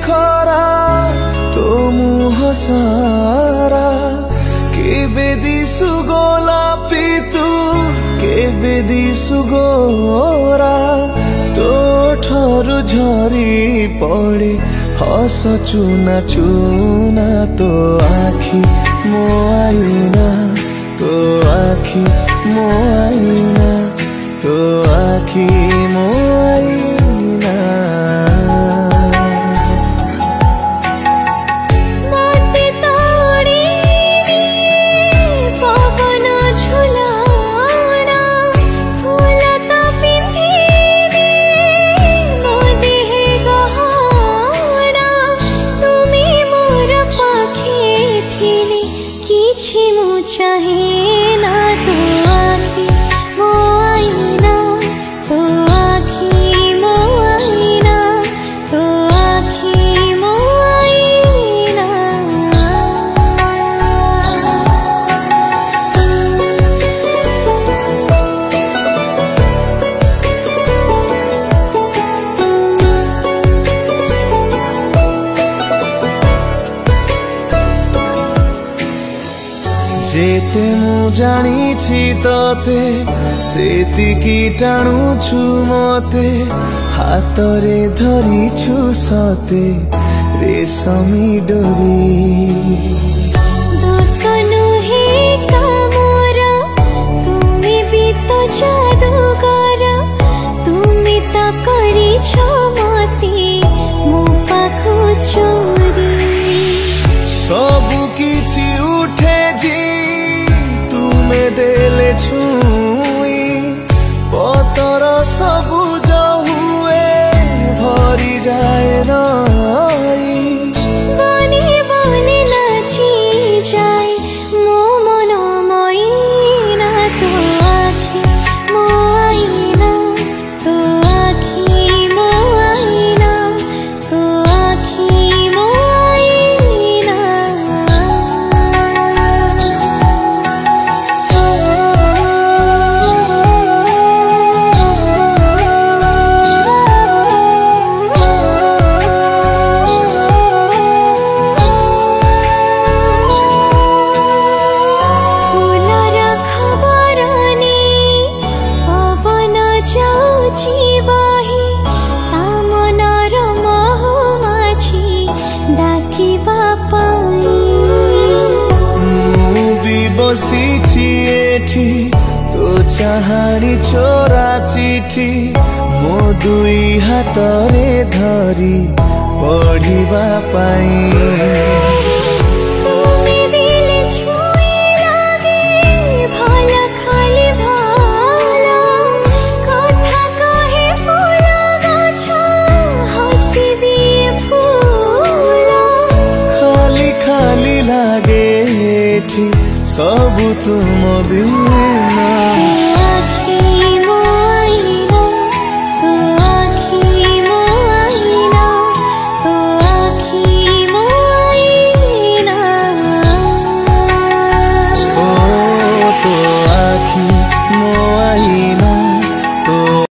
खरा तो मुह सारा केबे दिसु गोलापी तू केबे दिसु गोरा तो ठरू झरी पड़े हस चुना चुना तो आखी मो आईना तो आखी मो आईना तो आखी मो आईना चाहे ना तो आखी मो आईना तो आखी मो आईना तो आखी मो आईना जेते मु जानी तोते सेतिकी टाणुछु मते हातरे धरिछु सते रेशमी डोरी दोसनु हे कामोर तुमी भी तो जादूगर तुमी तो करिछो मते मो पाखु चोरी सबु किछि उठे जी तुमे देले छुई पतर सबुज हुए भरी जाए नई बने बने नाची जाए मो मन मैना तो आखी मो आईना तो आखी मो आईना तो आखी मो आईना बसीछि एठी तो चाहाड़ी चोरा चिठी मो दुई हातरे धरी पढ़िबा पाई खाली लागे एठी सब तुम बिना।